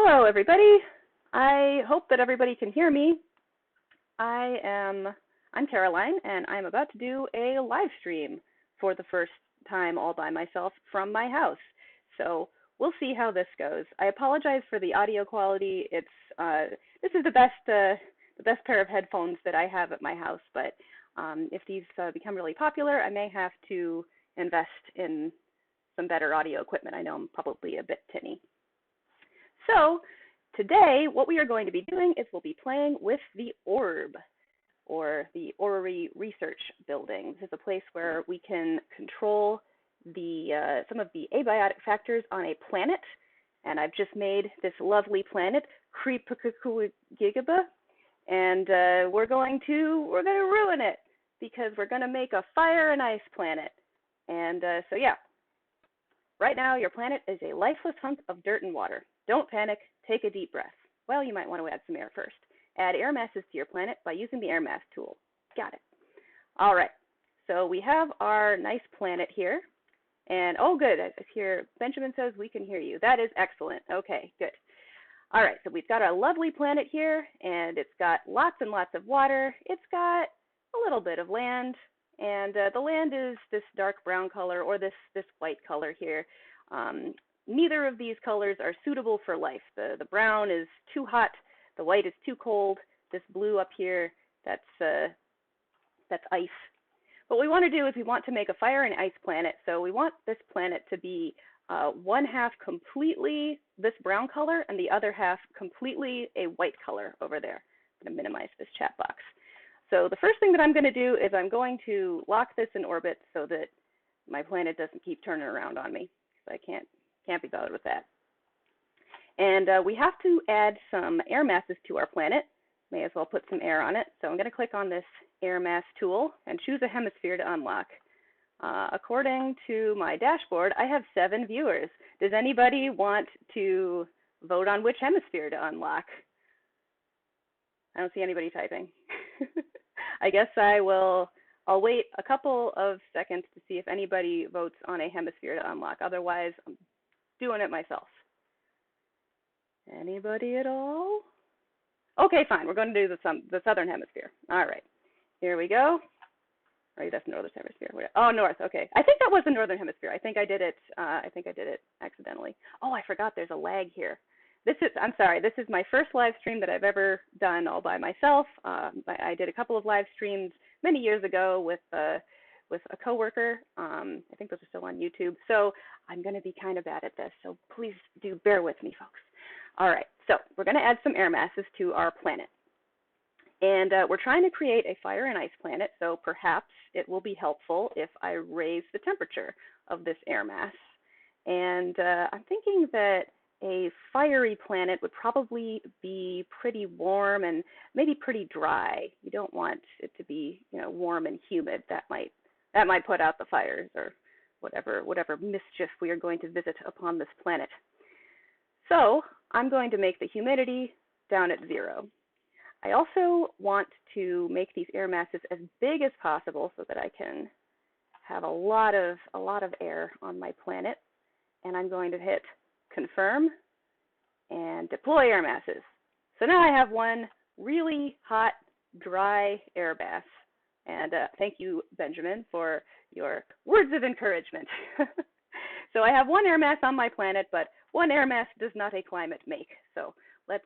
Hello, everybody. I hope that everybody can hear me. I'm Caroline, and I'm about to do a live stream for the first time all by myself from my house. So we'll see how this goes. I apologize for the audio quality. This is the best pair of headphones that I have at my house, but if these become really popular, I may have to invest in some better audio equipment. I know I'm probably a bit tinny. So today, what we are going to be doing is we'll be playing with the O.R.B, or the O.R.B Research Building. This is a place where we can control some of the abiotic factors on a planet. And I've just made this lovely planet, Gigaba, and we're going to ruin it because we're going to make a fire and ice planet. And so yeah, right now your planet is a lifeless hunk of dirt and water. Don't panic, take a deep breath. Well, you might want to add some air first. Add air masses to your planet by using the air mass tool. Got it. All right, so we have our nice planet here. And oh, good, I hear Benjamin says we can hear you. That is excellent. Okay, good. All right, so we've got our lovely planet here, and it's got lots and lots of water. It's got a little bit of land, and the land is this dark brown color or this white color here. Neither of these colors are suitable for life. The brown is too hot, the white is too cold. This blue up here, that's ice. What we want to do is we want to make a fire and ice planet. So we want this planet to be one half completely this brown color and the other half completely a white color over there. I'm going to minimize this chat box. So the first thing that I'm going to do is I'm going to lock this in orbit so that my planet doesn't keep turning around on me. So I can't be bothered with that. And we have to add some air masses to our planet. May as well put some air on it. So I'm going to click on this air mass tool and choose a hemisphere to unlock. According to my dashboard, I have 7 viewers. Does anybody want to vote on which hemisphere to unlock? I don't see anybody typing. I guess I'll wait a couple of seconds to see if anybody votes on a hemisphere to unlock. Otherwise, I'm doing it myself. Anybody at all? Okay, fine. We're going to do the southern hemisphere. All right. Here we go. Right, that's northern hemisphere. Oh, north. Okay. I think that was the northern hemisphere. I think I did it accidentally. Oh, I forgot. There's a lag here. I'm sorry. This is my first live stream that I've ever done all by myself. I did a couple of live streams many years ago with a coworker. I think those are still on YouTube. So I'm going to be kind of bad at this. So please do bear with me, folks. All right. So we're going to add some air masses to our planet. And we're trying to create a fire and ice planet, so perhaps it will be helpful if I raise the temperature of this air mass. And I'm thinking that a fiery planet would probably be pretty warm and maybe pretty dry. You don't want it to be, warm and humid. That might put out the fires or whatever mischief we are going to visit upon this planet. So I'm going to make the humidity down at 0. I also want to make these air masses as big as possible so that I can have a lot of air on my planet. And I'm going to hit confirm and deploy air masses. So now I have one really hot, dry air bath. And thank you, Benjamin, for your words of encouragement. So I have one air mass on my planet, but one air mass does not a climate make. So let's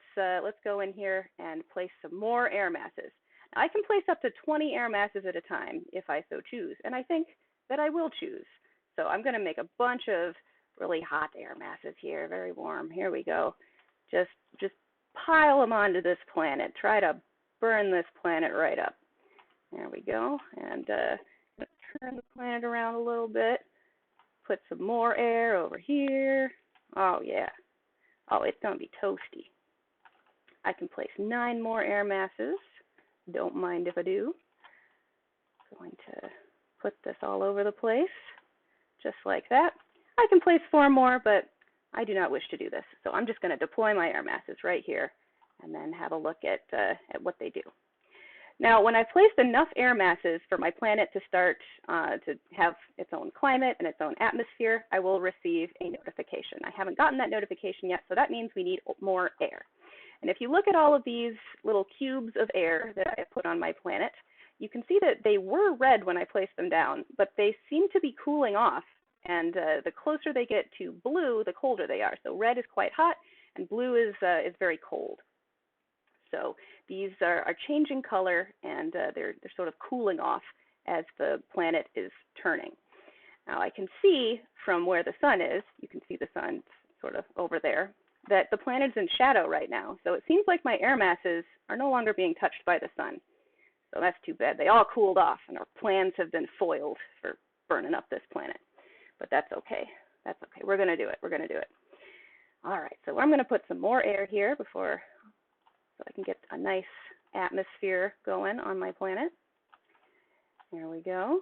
go in here and place some more air masses. I can place up to 20 air masses at a time if I so choose, and I think that I will choose. So I'm going to make a bunch of really hot air masses here, very warm. Here we go. Just pile them onto this planet. Try to burn this planet right up. There we go. And let's turn the planet around a little bit. Put some more air over here. Oh, yeah. Oh, it's going to be toasty. I can place 9 more air masses. Don't mind if I do. Going to put this all over the place, just like that. I can place 4 more, but I do not wish to do this. So I'm just going to deploy my air masses right here and then have a look at what they do. Now, when I placed enough air masses for my planet to start to have its own climate and its own atmosphere, I will receive a notification. I haven't gotten that notification yet, so that means we need more air. And if you look at all of these little cubes of air that I have put on my planet, you can see that they were red when I placed them down, but they seem to be cooling off. And the closer they get to blue, the colder they are. So red is quite hot, and blue is very cold. So these are changing color, and they're sort of cooling off as the planet is turning. Now I can see from where the sun is, you can see the sun sort of over there, that the planet's in shadow right now. So it seems like my air masses are no longer being touched by the sun. So that's too bad. They all cooled off, and our plans have been foiled for burning up this planet. But that's okay. That's okay. We're going to do it. We're going to do it. All right, so I'm going to put some more air here so I can get a nice atmosphere going on my planet. There we go.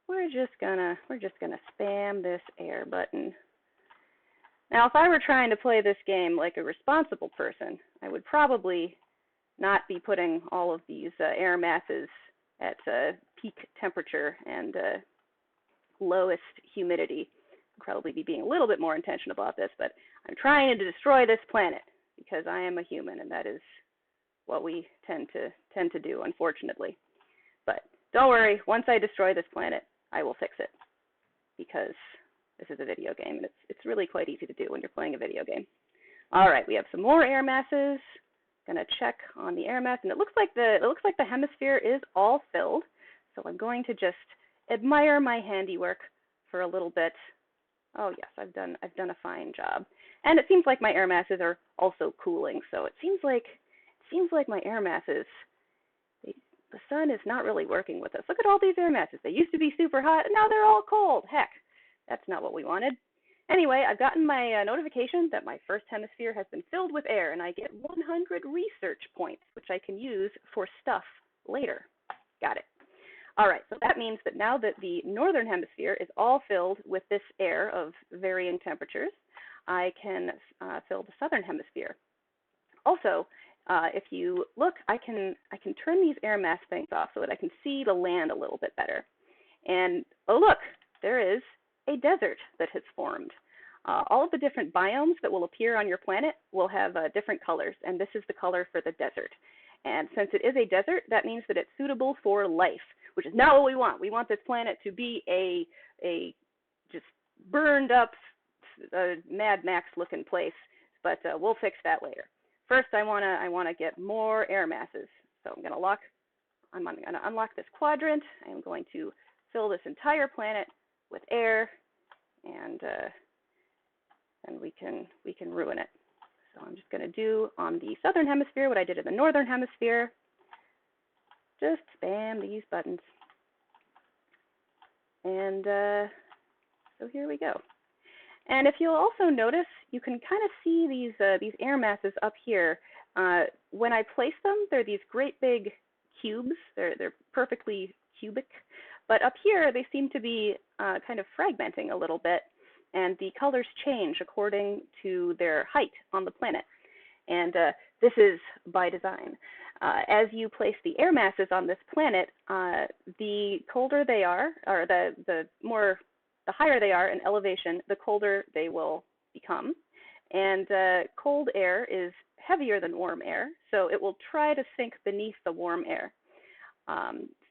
We're just gonna spam this air button. Now, if I were trying to play this game like a responsible person, I would probably not be putting all of these air masses at peak temperature and lowest humidity. I'd probably be being a little bit more intentional about this, but I'm trying to destroy this planet because I am a human, and that is what we tend to do, unfortunately. But don't worry, once I destroy this planet, I will fix it, because this is a video game, and it's really quite easy to do when you're playing a video game. All right, we have some more air masses. Going to check on the air mass, and it looks like the hemisphere is all filled. So I'm going to just admire my handiwork for a little bit. Oh yes, I've done a fine job. And it seems like my air masses are also cooling. So it seems like my air masses, the sun is not really working with us. Look at all these air masses. They used to be super hot, and now they're all cold. Heck, that's not what we wanted. Anyway, I've gotten my notification that my first hemisphere has been filled with air, and I get 100 research points, which I can use for stuff later. Got it. All right, so that means that now that the northern hemisphere is all filled with this air of varying temperatures, I can fill the southern hemisphere. Also, if you look, I can turn these air mass things off so that I can see the land a little bit better. And oh look, there is a desert that has formed. All of the different biomes that will appear on your planet will have different colors, and this is the color for the desert. And since it is a desert, that means that it's suitable for life, which is not what we want. We want this planet to be a just burned up, Mad Max looking place, but we'll fix that later. First, I wanna get more air masses. So I'm gonna unlock this quadrant. I am going to fill this entire planet with air, and we can ruin it. So I'm just going to do on the southern hemisphere what I did in the northern hemisphere. Just spam these buttons. And so here we go. And if you'll also notice, you can kind of see these air masses up here. When I place them, they're these great big cubes. They're perfectly cubic. But up here, they seem to be kind of fragmenting a little bit, and the colors change according to their height on the planet. And this is by design. As you place the air masses on this planet, the colder they are, or the higher they are in elevation, the colder they will become. And cold air is heavier than warm air, so it will try to sink beneath the warm air.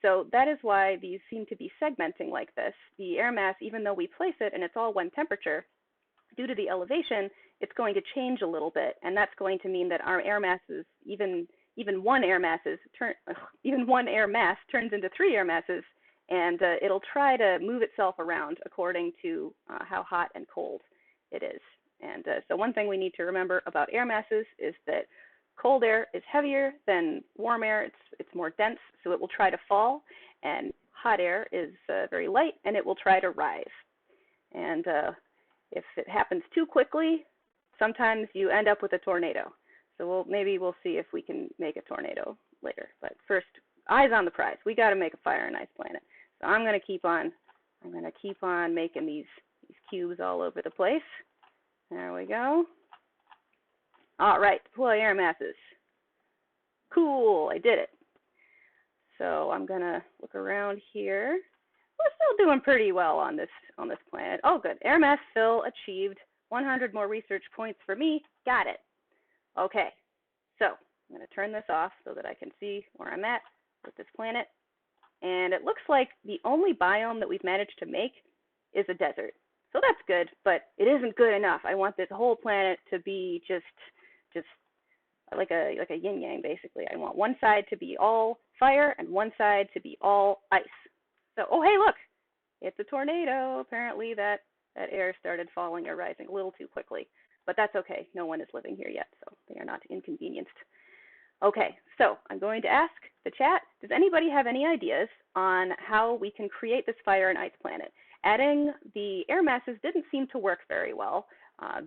So that is why these seem to be segmenting like this. The air mass, even though we place it and it's all one temperature, due to the elevation, it's going to change a little bit, and that's going to mean that our air masses, even one air mass turns into 3 air masses, and it'll try to move itself around according to how hot and cold it is. And so one thing we need to remember about air masses is that cold air is heavier than warm air. It's more dense, so it will try to fall, and hot air is very light, and it will try to rise. And if it happens too quickly, sometimes you end up with a tornado. So maybe we'll see if we can make a tornado later. But first, eyes on the prize. We got to make a fire and ice planet. So I'm going to keep on making these cubes all over the place. There we go. All right, deploy air masses. Cool, I did it. So I'm gonna look around here. We're still doing pretty well on this planet. Oh, good. Air mass fill achieved. 100 more research points for me. Got it. Okay. So I'm gonna turn this off so that I can see where I'm at with this planet. And it looks like the only biome that we've managed to make is a desert. So that's good, but it isn't good enough. I want this whole planet to be just like a yin yang, basically. I want one side to be all fire and one side to be all ice. So, oh hey, look, it's a tornado. Apparently that air started falling or rising a little too quickly, but that's okay. No one is living here yet, so they are not inconvenienced. Okay, so I'm going to ask the chat, does anybody have any ideas on how we can create this fire and ice planet? Adding the air masses didn't seem to work very well. As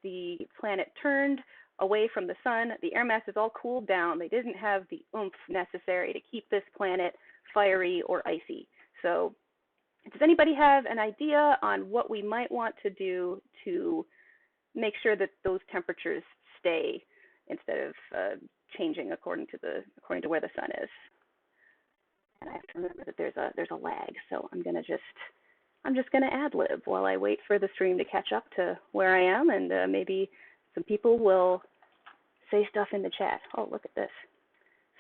the planet turned away from the sun, the air masses all cooled down. They didn't have the oomph necessary to keep this planet fiery or icy. So does anybody have an idea on what we might want to do to make sure that those temperatures stay instead of changing according to where the sun is? And I have to remember that there's a lag, so I'm just gonna ad lib while I wait for the stream to catch up to where I am, and maybe some people will say stuff in the chat. Oh, look at this.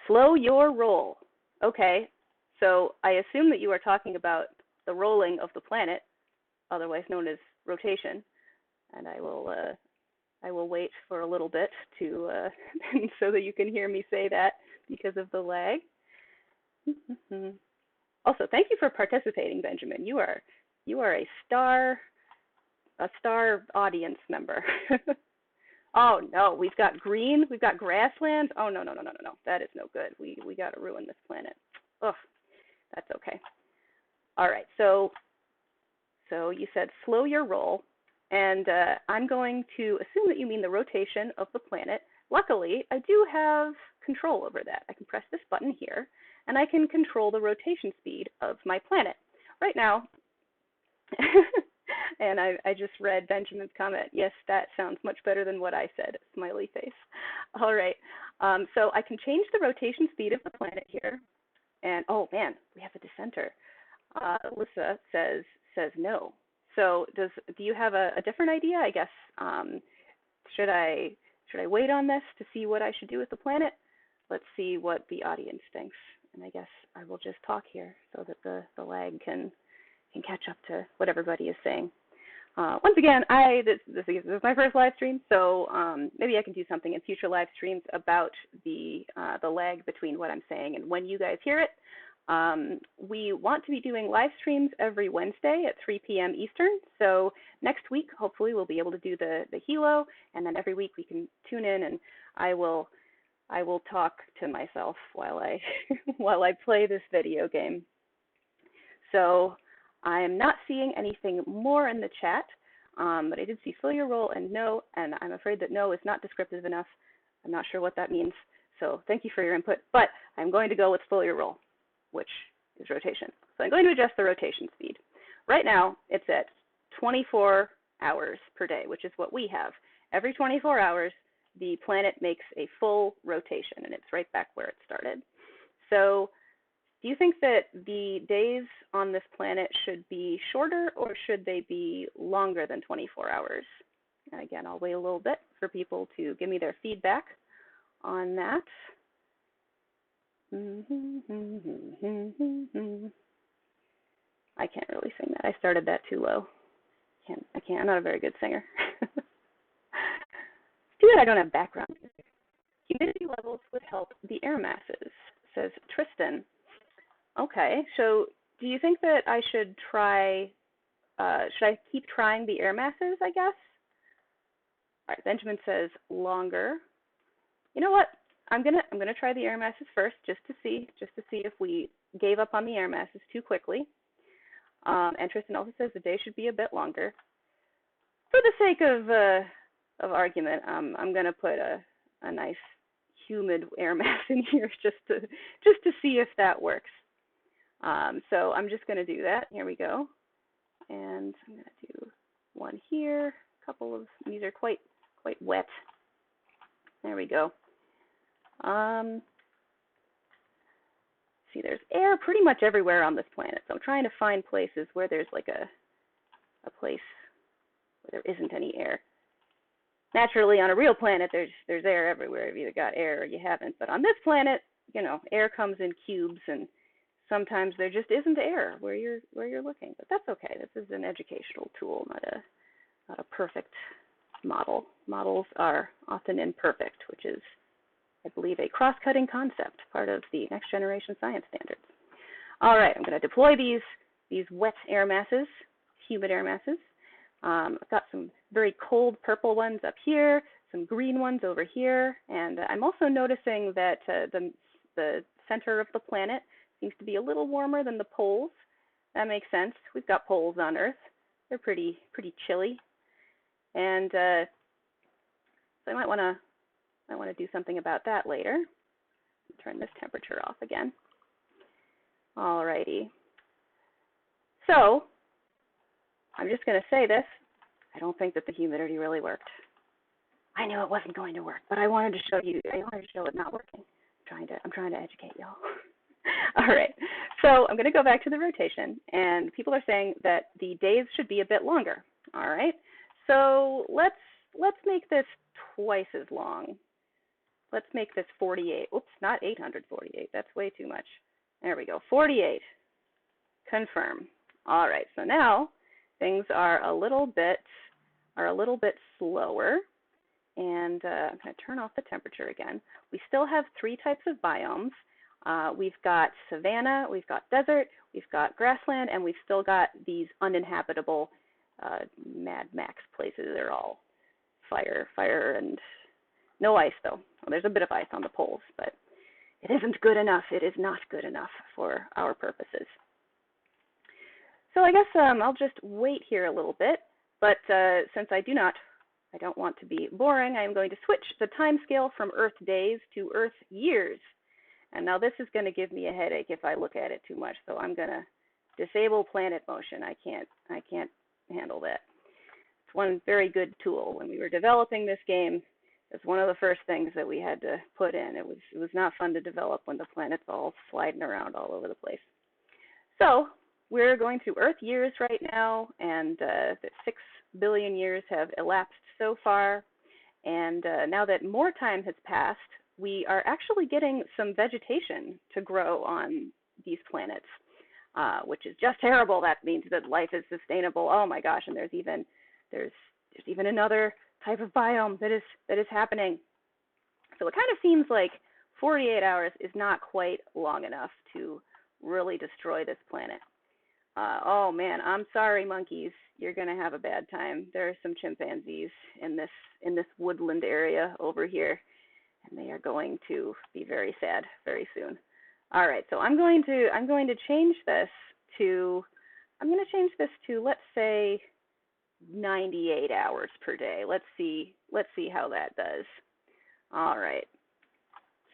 Slow your roll. Okay, so I assume that you are talking about the rolling of the planet, otherwise known as rotation, and I will wait for a little bit to so that you can hear me say that because of the lag. Also, thank you for participating, Benjamin. You are a star audience member. Oh no, we've got green, we've got grasslands. Oh no. That is no good. We got to ruin this planet. Ugh, that's okay. All right, so you said slow your roll, and I'm going to assume that you mean the rotation of the planet. Luckily, I do have control over that. I can press this button here, and I can control the rotation speed of my planet. Right now, and I just read Benjamin's comment. Yes, that sounds much better than what I said, smiley face. All right, so I can change the rotation speed of the planet here. And oh man, we have a dissenter. Alyssa says no. So do you have a different idea? I guess should I wait on this to see what I should do with the planet? Let's see what the audience thinks. And I guess I will just talk here so that the lag can catch up to what everybody is saying. Once again, this is my first live stream, so maybe I can do something in future live streams about the lag between what I'm saying and when you guys hear it. We want to be doing live streams every Wednesday at 3 p.m. Eastern. So next week, hopefully, we'll be able to do the Hilo, and then every week we can tune in, and I will talk to myself while I while I play this video game. So I'm not seeing anything more in the chat, but I did see slow your roll and no, and I'm afraid that no is not descriptive enough. I'm not sure what that means. So thank you for your input, but I'm going to go with slow your roll, which is rotation. So I'm going to adjust the rotation speed. Right now, it's at 24 hours per day, which is what we have. Every 24 hours, the planet makes a full rotation, and it's right back where it started. So do you think that the days on this planet should be shorter, or should they be longer than 24 hours? And again, I'll wait a little bit for people to give me their feedback on that. I can't really sing that. I started that too low. I can't. I'm not a very good singer. Too bad I don't have background music. Humidity levels would help the air masses, says Tristan. Okay, so do you think that I should try, should I keep trying the air masses, I guess? All right, Benjamin says longer. You know what? I'm gonna try the air masses first, just to see if we gave up on the air masses too quickly. And Tristan also says the day should be a bit longer. For the sake of argument, I'm gonna put a nice humid air mass in here just to see if that works. So I'm just gonna do that. Here we go, and I'm gonna do one here. A couple of these are quite wet. There we go. see, there's air pretty much everywhere on this planet. So I'm trying to find places where there's like a place where there isn't any air. Naturally, on a real planet, there's air everywhere. You've either got air or you haven't. But on this planet, you know, air comes in cubes, and sometimes there just isn't air where you're looking. But that's okay. This is an educational tool, not a perfect model. Models are often imperfect, which is, I believe, a cross-cutting concept, part of the next generation science standards. All right, I'm going to deploy these wet air masses, humid air masses. I've got some very cold purple ones up here, some green ones over here, and I'm also noticing that the center of the planet seems to be a little warmer than the poles. That makes sense. We've got poles on Earth. They're pretty chilly, and so I might want to do something about that later. Turn this temperature off again. All righty. So I'm just going to say this. I don't think that the humidity really worked. I knew it wasn't going to work, but I wanted to show you. I wanted to show it not working. I'm trying to educate y'all. All right. So I'm going to go back to the rotation, and people are saying that the days should be a bit longer. All right. So let's make this twice as long. Let's make this 48. Oops, not 848. That's way too much. There we go. 48. Confirm. All right. So now things are a little bit slower, and I'm going to turn off the temperature again. We still have 3 types of biomes. We've got savanna, we've got desert, we've got grassland, and we've still got these uninhabitable Mad Max places. They're all fire, and no ice, though. Well, there's a bit of ice on the poles, but it isn't good enough. It is not good enough for our purposes. So I guess I'll just wait here a little bit, but since I don't want to be boring, I'm going to switch the time scale from Earth days to Earth years. And now this is going to give me a headache if I look at it too much, so I'm going to disable planet motion. I can't handle that. It's one very good tool. When we were developing this game, it's one of the first things that we had to put in. It was not fun to develop when the planet's all sliding around all over the place. So we're going through Earth years right now, and 6 billion years have elapsed so far. And now that more time has passed, we are actually getting some vegetation to grow on these planets, which is just terrible. That means that life is sustainable. Oh my gosh! And there's even another type of biome that is happening. So it kind of seems like 48 hours is not quite long enough to really destroy this planet. Oh man, I'm sorry, monkeys. You're gonna have a bad time. There are some chimpanzees in this woodland area over here, and they are going to be very sad very soon. All right, so I'm going to change this to let's say 98 hours per day. Let's see how that does. All right.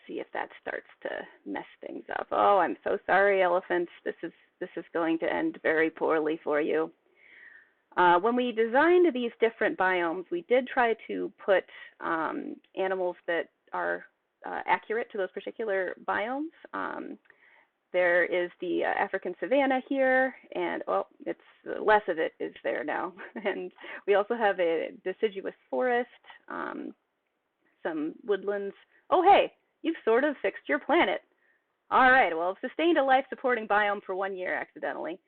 See if that starts to mess things up. Oh, I'm so sorry, elephants. This is going to end very poorly for you. When we designed these different biomes, we did try to put animals that are accurate to those particular biomes. There is the African savanna here, and it's less of it is there now. And we also have a deciduous forest, some woodlands. Oh, hey, you've sort of fixed your planet. All right, well, sustained a life-supporting biome for 1 year accidentally.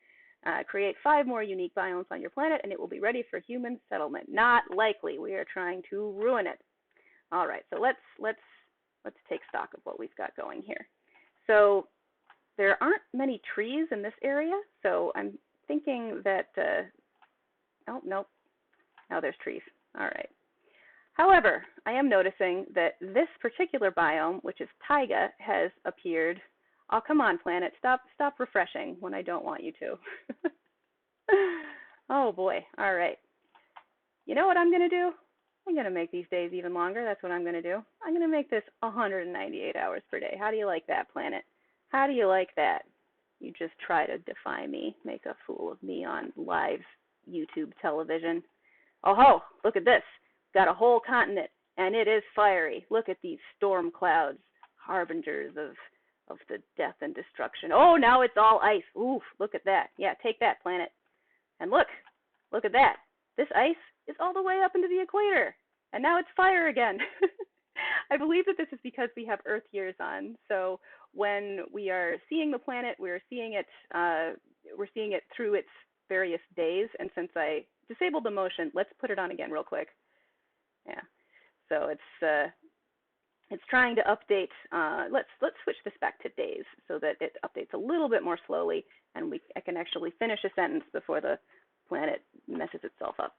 Create 5 more unique biomes on your planet, and it will be ready for human settlement. Not likely. We are trying to ruin it. All right, so let's take stock of what we've got going here. So there aren't many trees in this area, so I'm thinking that, oh, nope, now there's trees. All right. However, I am noticing that this particular biome, which is taiga, has appeared. Oh, come on, planet, stop refreshing when I don't want you to. Oh boy, all right. You know what I'm gonna do? I'm gonna make these days even longer. That's what I'm gonna do. I'm gonna make this 198 hours per day. How do you like that, planet? How do you like that? You just try to defy me, make a fool of me on live YouTube television. Oh ho, look at this. Got a whole continent, and it is fiery. Look at these storm clouds, harbingers of the death and destruction. Oh, now it's all ice. Oof, look at that. Yeah, take that, planet. And look at that. This ice is all the way up into the equator. And now it's fire again. I believe that this is because we have Earth years on. So when we are seeing the planet, we're seeing it through its various days. And since I disabled the motion, let's put it on again real quick. Yeah. So it's trying to update. Let's switch this back to days so that it updates a little bit more slowly, and I can actually finish a sentence before the planet messes itself up.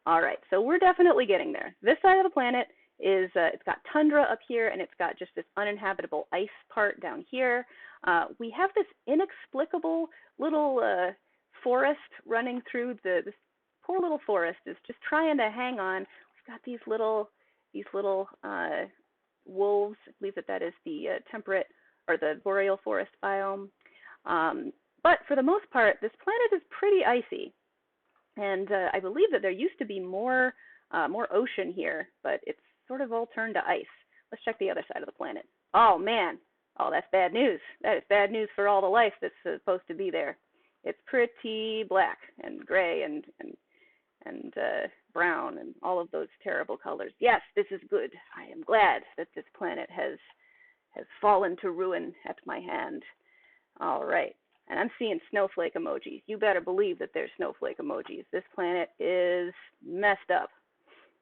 All right, so we're definitely getting there. This side of the planet is it's got tundra up here, and it's got just this uninhabitable ice part down here. We have this inexplicable little forest running through this poor little forest is just trying to hang on. We've got these little wolves. I believe that is the temperate or the boreal forest biome. But for the most part, this planet is pretty icy. And I believe that there used to be more ocean here, but it's sort of all turned to ice. Let's check the other side of the planet. Oh, man. Oh, that's bad news. That is bad news for all the life that's supposed to be there. It's pretty black and gray and brown and all of those terrible colors. Yes, this is good. I am glad that this planet has fallen to ruin at my hand. All right. And I'm seeing snowflake emojis. You better believe that there's snowflake emojis. This planet is messed up.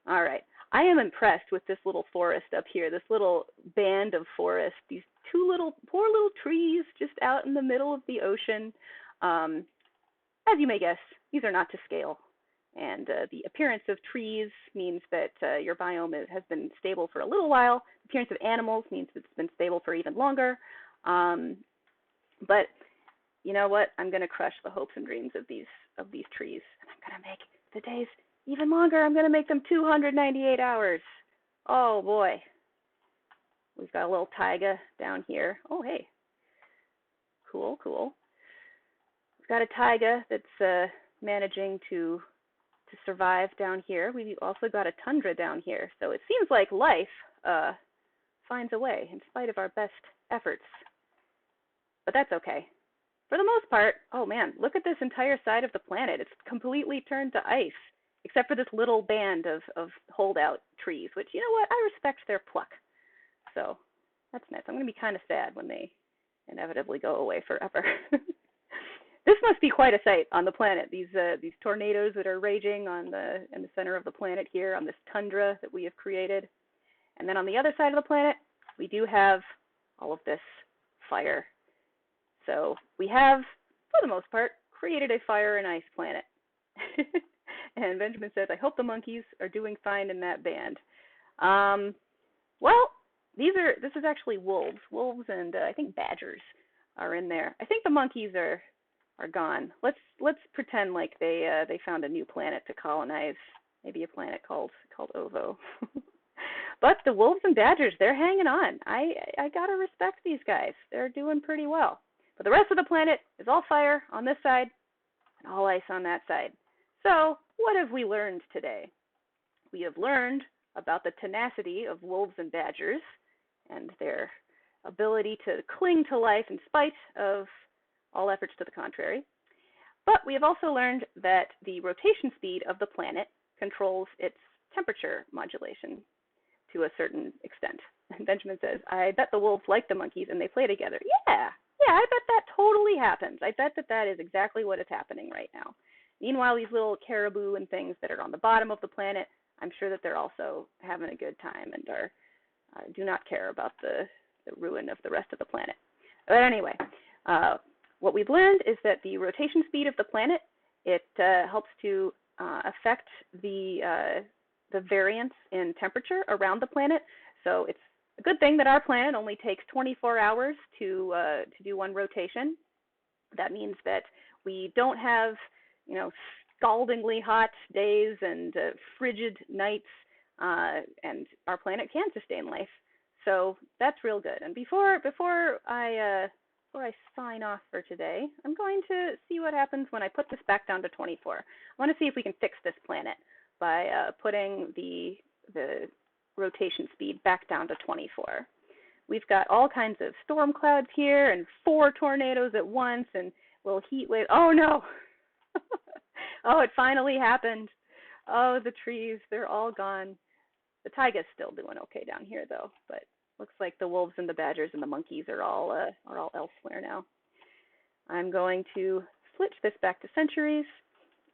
All right. I am impressed with this little forest up here, this little band of forest, these poor little trees just out in the middle of the ocean. As you may guess, these are not to scale. And the appearance of trees means that your biome has been stable for a little while. The appearance of animals means it's been stable for even longer. But you know what? I'm going to crush the hopes and dreams of these trees. And I'm going to make the days even longer. I'm going to make them 298 hours. Oh, boy. We've got a little taiga down here. Oh, hey. Cool. We've got a taiga that's managing to survive down here. We've also got a tundra down here. So it seems like life finds a way in spite of our best efforts. But that's okay. For the most part, oh man, look at this entire side of the planet. It's completely turned to ice, except for this little band of holdout trees, which, you know what, I respect their pluck. So that's nice. I'm going to be kind of sad when they inevitably go away forever. This must be quite a sight on the planet. These tornadoes that are raging in the center of the planet here on this tundra that we have created. And then on the other side of the planet, we do have all of this fire. So we have, for the most part, created a fire and ice planet. And Benjamin says, I hope the monkeys are doing fine in that band. Well, this is actually wolves. Wolves and I think badgers are in there. I think the monkeys are gone. Let's pretend like they found a new planet to colonize, maybe a planet called Ovo. But the wolves and badgers, they're hanging on. I gotta respect these guys. They're doing pretty well. But the rest of the planet is all fire on this side and all ice on that side. So what have we learned today? We have learned about the tenacity of wolves and badgers and their ability to cling to life in spite of all efforts to the contrary. But we have also learned that the rotation speed of the planet controls its temperature modulation to a certain extent. And Benjamin says, I bet the wolves like the monkeys and they play together. Yeah, I bet that totally happens. I bet that is exactly what is happening right now. Meanwhile, these little caribou and things that are on the bottom of the planet, I'm sure that they're also having a good time and do not care about the ruin of the rest of the planet. But anyway, what we've learned is that the rotation speed of the planet, it helps to affect the variance in temperature around the planet. So it's a good thing that our planet only takes 24 hours to do one rotation. That means that we don't have, scaldingly hot days and frigid nights, and our planet can sustain life. So that's real good. And before I sign off for today, I'm going to see what happens when I put this back down to 24. I want to see if we can fix this planet by putting the rotation speed back down to 24. we've got all kinds of storm clouds here and 4 tornadoes at once and little heat wave. Oh no! Oh, it finally happened. Oh, the trees, they're all gone. The taiga's still doing okay down here though, but looks like the wolves and the badgers and the monkeys are all elsewhere now. I'm going to switch this back to centuries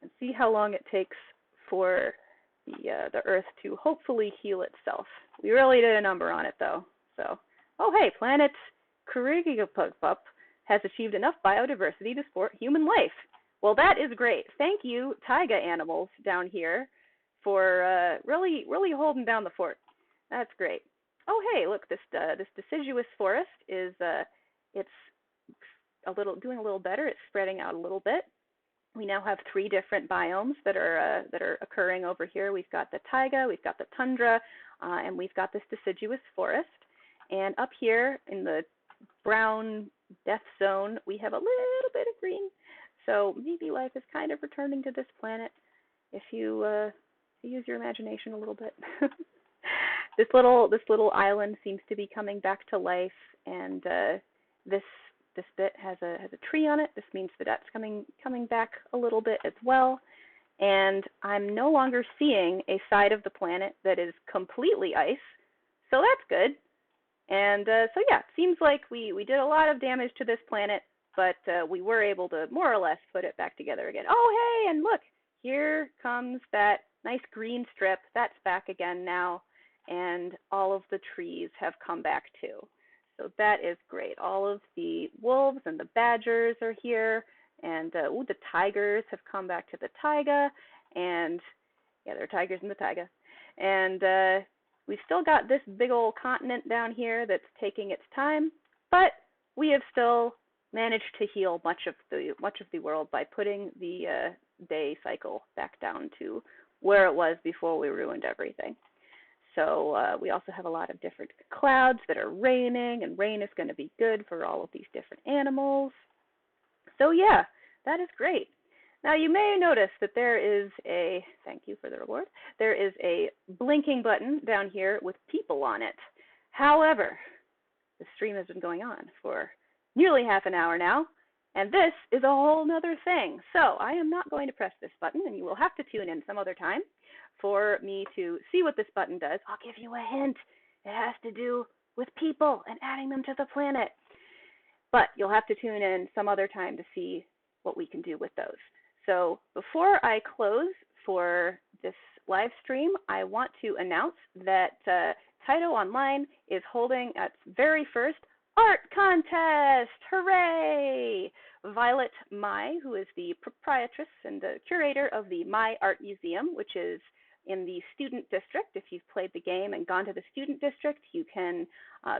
and see how long it takes for the Earth to hopefully heal itself. We really did a number on it though. So, oh hey, planet Kurigigupup has achieved enough biodiversity to support human life. Well, that is great. Thank you, taiga animals down here, for really holding down the fort. That's great. Oh hey, look, this deciduous forest is it's doing a little better. It's spreading out a little bit. We now have 3 different biomes that are occurring over here. We've got the taiga, we've got the tundra, and we've got this deciduous forest. And up here in the brown death zone, we have a little bit of green. So maybe life is kind of returning to this planet if you use your imagination a little bit. This little island seems to be coming back to life, and this bit has a tree on it. This means that that's coming back a little bit as well. And I'm no longer seeing a side of the planet that is completely ice, so that's good. And so yeah, it seems like we did a lot of damage to this planet, but we were able to more or less put it back together again. Oh hey, and look, here comes that nice green strip. That's back again now, and all of the trees have come back too. So that is great. All of the wolves and the badgers are here, and the tigers have come back to the taiga, and yeah, there are tigers in the taiga. And we've still got this big old continent down here that's taking its time, but we have still managed to heal much of the world by putting the day cycle back down to where it was before we ruined everything. So we also have a lot of different clouds that are raining, and rain is going to be good for all of these different animals. So yeah, that is great. Now you may notice that there is a, thank you for the reward, there is a blinking button down here with people on it. However, the stream has been going on for nearly half an hour now, and this is a whole nother thing. So I am not going to press this button, and you will have to tune in some other time for me to see what this button does. I'll give you a hint. It has to do with people and adding them to the planet. But you'll have to tune in some other time to see what we can do with those. So before I close for this live stream, I want to announce that Tyto Online is holding its very first art contest. Hooray! Violet Mai, who is the proprietress and the curator of the Mai Art Museum, which is in the student district. If you've played the game and gone to the student district, you can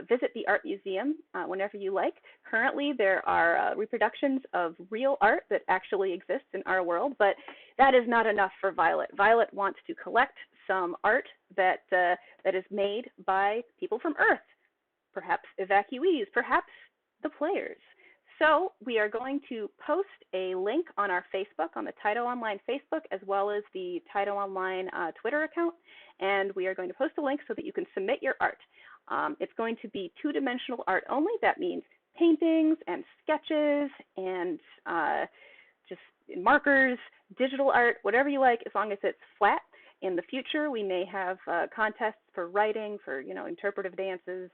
visit the art museum whenever you like. Currently, there are reproductions of real art that actually exists in our world, but that is not enough for Violet. Violet wants to collect some art that is made by people from Earth, perhaps evacuees, perhaps the players. So we are going to post a link on our Facebook, on the Tyto Online Facebook, as well as the Tyto Online Twitter account, and we are going to post a link so that you can submit your art. It's going to be 2-dimensional art only. That means paintings and sketches and just markers, digital art, whatever you like, as long as it's flat. In the future, we may have contests for writing, for interpretive dances,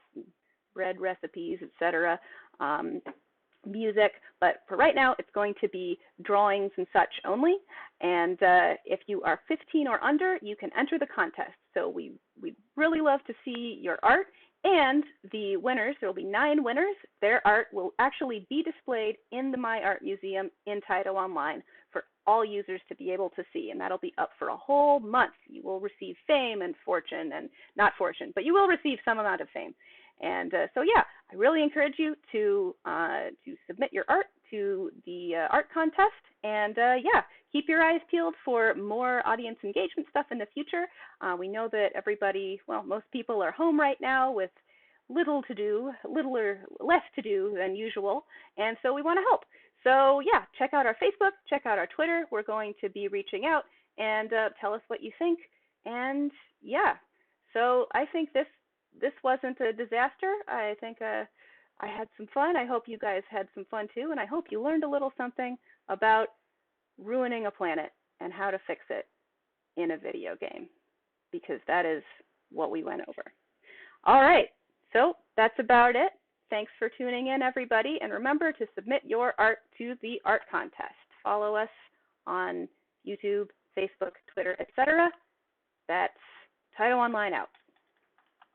bread recipes, etc. Music, but for right now, it's going to be drawings and such only. And if you are 15 or under, you can enter the contest. So we'd really love to see your art. And the winners, there will be 9 winners. Their art will actually be displayed in the My Art Museum in Tyto Online for all users to be able to see. And that'll be up for a whole month. You will receive fame and fortune, and not fortune, but you will receive some amount of fame. And so yeah, I really encourage you to submit your art to the art contest. And yeah, keep your eyes peeled for more audience engagement stuff in the future. We know that everybody, well, most people are home right now with little or less to do than usual. And so we want to help. So yeah, check out our Facebook, check out our Twitter. We're going to be reaching out, and tell us what you think. And yeah, so I think this this wasn't a disaster. I think I had some fun. I hope you guys had some fun too, and I hope you learned a little something about ruining a planet and how to fix it in a video game, because that is what we went over. All right, so that's about it. Thanks for tuning in, everybody, and remember to submit your art to the art contest. Follow us on YouTube, Facebook, Twitter, etc. That's Tyto Online out.